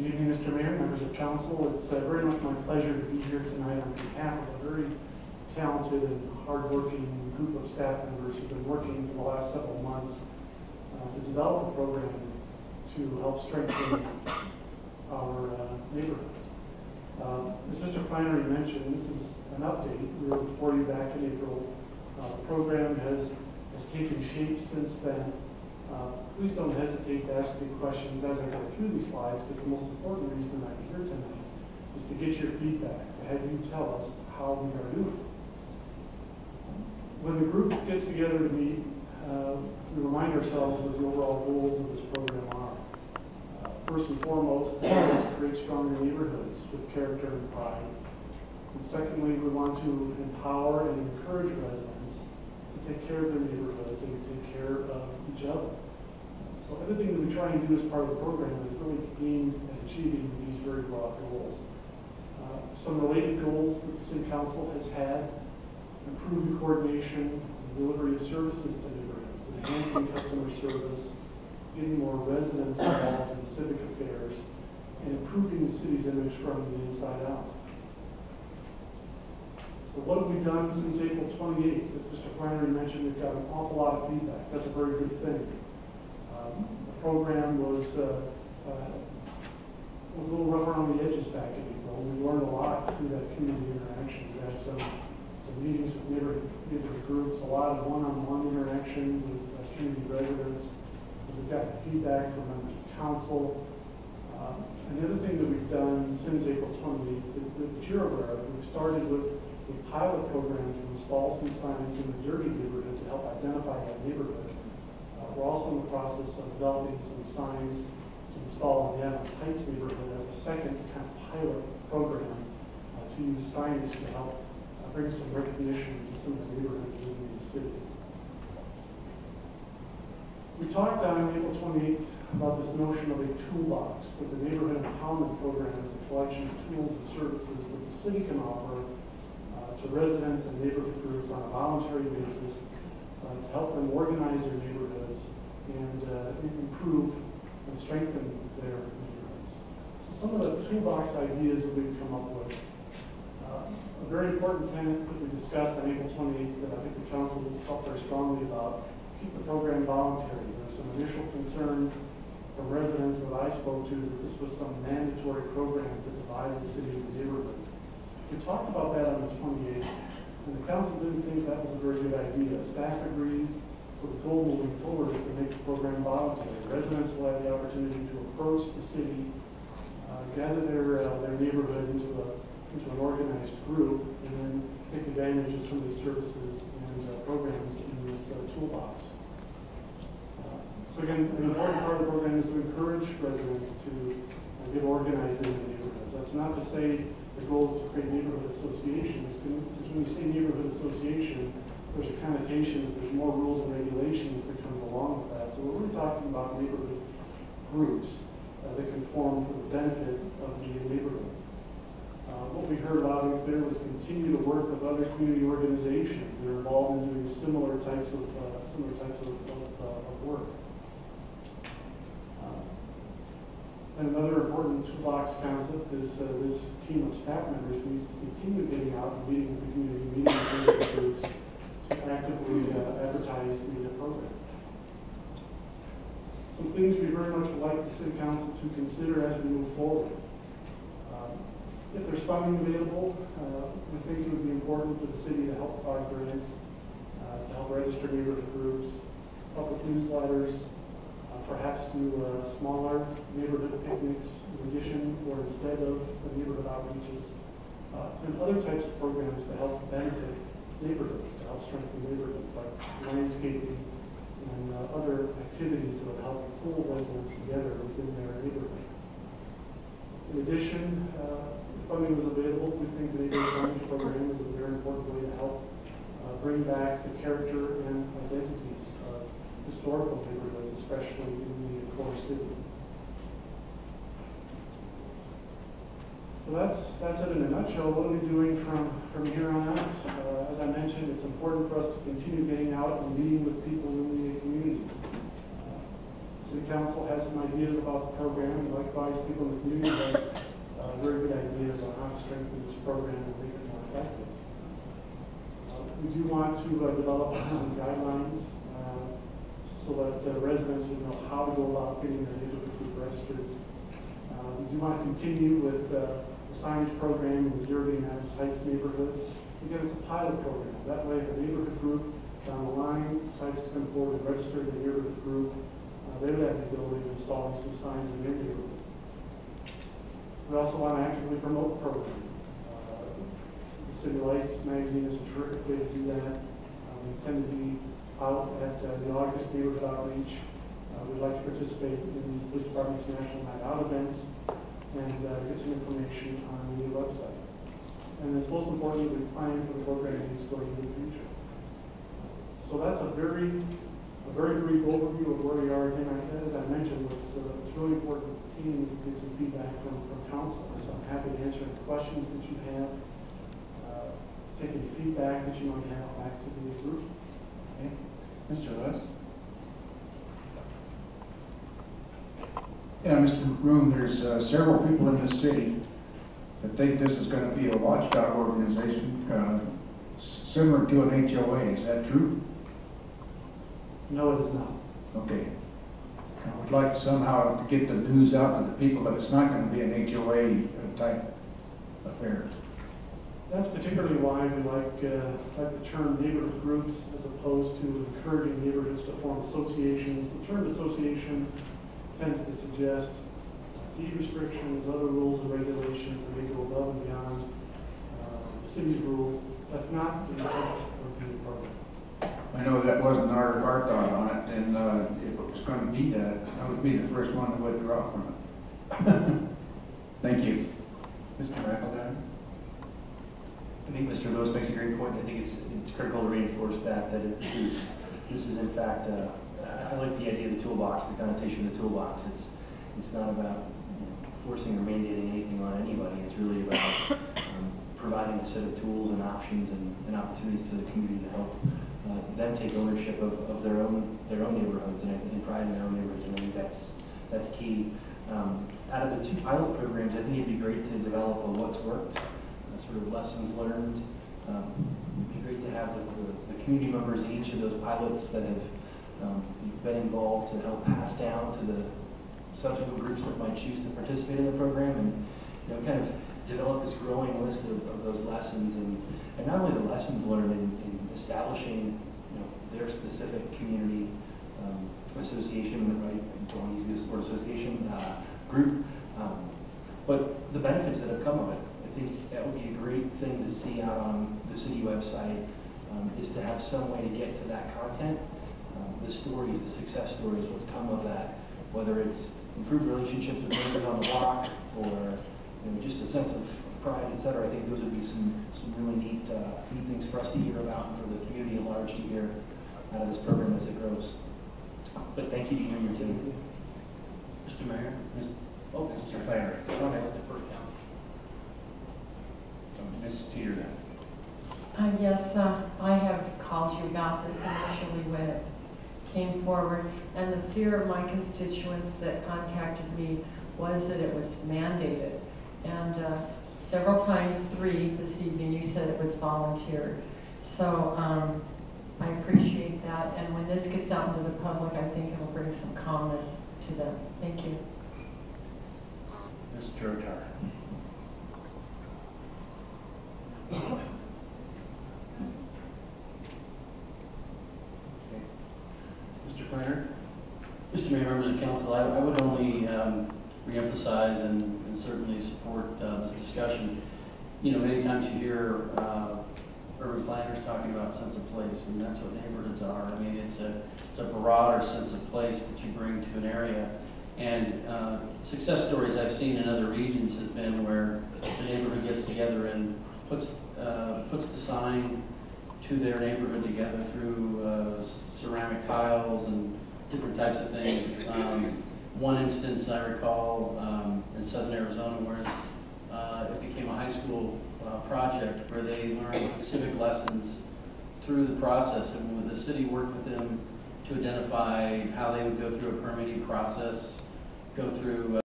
Good evening, Mr. Mayor, members of council. It's very much my pleasure to be here tonight on behalf of a very talented and hardworking group of staff members who've been working for the last several months to develop a program to help strengthen our neighborhoods. As Mr. Flannery mentioned, this is an update. We were before you back in April. The program has taken shape since then. Please don't hesitate to ask me questions as I go through these slides, because the most important reason I'm here tonight is to get your feedback, to have you tell us how we are doing. When the group gets together to meet, we remind ourselves what the overall goals of this program are. First and foremost, is to create stronger neighborhoods with character and pride. And secondly, we want to empower and encourage residents to take care of their neighborhoods and to take care of each other. So everything that we try and do as part of the program is really aimed at achieving these very broad goals. Some related goals that the City Council has had: improve the coordination and delivery of services to neighborhoods, enhancing customer service, getting more residents involved in civic affairs, and improving the city's image from the inside out. So what have we done since April 28th? As Mr. Flannery mentioned, we've got an awful lot of feedback. That's a very good thing. The program was a little rough around the edges back in April. We learned a lot through that community interaction. We had some meetings with neighborhood groups, a lot of one-on-one interaction with community residents. We've gotten feedback from members of council. And the other thing that we've done since April 28th that you're aware of, we've started with a pilot program to install some signs in the Derby neighborhood to help identify that neighborhood. We're also in the process of developing some signs to install in the Adams Heights neighborhood as a second kind of pilot program to use signage to help bring some recognition to some of the neighborhoods in the city. We talked on April 28th about this notion of a toolbox, that the Neighborhood Empowerment Program is a collection of tools and services that the city can offer to residents and neighborhood groups on a voluntary basis to help them organize their neighborhoods and improve and strengthen their neighborhoods. So some of the toolbox ideas that we've come up with. A very important tenet that we discussed on April 28th that I think the council felt very strongly about: keep the program voluntary. There were some initial concerns from residents that I spoke to that this was some mandatory program to divide the city into neighborhoods. We talked about that on the 28th, and the council didn't think that was a very good idea. Staff agrees, so the goal moving forward is to make the program voluntary. Residents will have the opportunity to approach the city, gather their neighborhood into an organized group, and then take advantage of some of these services and programs in this toolbox. So again, an important part of the program is to encourage residents to get organized in the neighborhoods. That's not to say the goal is to create neighborhood associations, because when you say neighborhood association, there's a connotation that there's more rules and regulations that comes along with that. So we're really talking about neighborhood groups that can form for the benefit of the neighborhood. What we heard loud and clear was continue to work with other community organizations that are involved in doing similar types of work. And another important toolbox concept is this team of staff members needs to continue getting out and meeting with the community, meeting with neighborhood groups to actively advertise the program. Some things we very much would like the City Council to consider as we move forward. If there's funding available, we think it would be important for the city to help provide grants, to help register neighborhood groups, help with newsletters, perhaps do smaller neighborhood picnics in addition or instead of the neighborhood outreaches, and other types of programs to help benefit neighborhoods, to help strengthen neighborhoods, like landscaping and other activities that would help pull residents together within their neighborhood. In addition, if funding was available, we think the neighborhood signage program is a very important way to help bring back the character and identities of historical neighborhoods, especially in the core city. So that's it in a nutshell. What are we doing from here on out? As I mentioned, it's important for us to continue getting out and meeting with people in the community. City Council has some ideas about the program, and likewise, people in the community have very good ideas on how to strengthen this program and make it more effective. We do want to develop some guidelines so that residents would know how to go about getting their neighborhood group registered. We do want to continue with the signage program in the Derby and Adams Heights neighborhoods. Again, it's a pilot program. That way, if a neighborhood group down the line decides to come forward and register the neighborhood group, they would have the ability of installing some signs in their neighborhood. We also want to actively promote the program. The City Lights magazine is a terrific way to do that. We tend to be out at the August neighborhood outreach. We'd like to participate in the Police Department's National Night Out events and get some information on the website. And it's most important, we plan for the program needs going into the future. So that's a very brief overview of where we are. Again, as I mentioned, what's really important to the team is to get some feedback from council. So I'm happy to answer any questions that you have, take any feedback that you might have back to the group. Okay. Mr. Lewis? Yeah, Mr. Room, there's several people in this city that think this is going to be a watchdog organization similar to an HOA. Is that true? No, it is not. Okay. I would like somehow to get the news out to the people that it's not going to be an HOA type affair. That's particularly why we like the term neighborhood groups as opposed to encouraging neighborhoods to form associations. The term association tends to suggest deed restrictions, other rules and regulations that may go above and beyond the city's rules. That's not the intent of the program. I know that wasn't our thought on it, and if it was going to be that, I would be the first one to withdraw from it. Thank you. Mr. McEldown? I think Mr. Lewis makes a great point. I think it's critical to reinforce that this is in fact, I like the idea of the toolbox, the connotation of the toolbox. It's not about forcing or mandating anything on anybody. It's really about providing a set of tools and options and opportunities to the community to help them take ownership of their own neighborhoods and pride in their own neighborhoods. And I think that's key. Out of the two pilot programs, I think it'd be great to develop a what's worked, sort of lessons learned. It'd be great to have the community members in each of those pilots that have been involved to help pass down to the subsequent groups that might choose to participate in the program, and kind of develop this growing list of those lessons, and not only the lessons learned in establishing their specific community association, right? I don't want to use the sport association group, but the benefits that have come of it. I think that would be a great thing to see out on the city website, is to have some way to get to that content, the stories, the success stories, what's come of that, whether it's improved relationships with neighbors on the block or just a sense of pride, et cetera. I think those would be some really neat things for us to hear about and for the community at large to hear out of this program as it grows. But thank you to you and your team. Mr. Mayor? Mr. Flannery. Go ahead. Ms. Teeter then. Yes, I have called you about this initially when it came forward, and the fear of my constituents that contacted me was that it was mandated. And several times, 3 this evening, you said it was volunteer. So I appreciate that, and when this gets out into the public, I think it'll bring some calmness to them. Thank you. Mr. Otar. Mr. Flannery? Mr. Mayor, members of council, I would only reemphasize and certainly support this discussion. Many times you hear urban planners talking about sense of place, and that's what neighborhoods are. I mean, it's a broader sense of place that you bring to an area. And success stories I've seen in other regions have been where the neighborhood gets together and puts the sign to their neighborhood together through ceramic tiles and different types of things. One instance I recall in southern Arizona where it became a high school project where they learned civic lessons through the process, and the city worked with them to identify how they would go through a permitting process, go through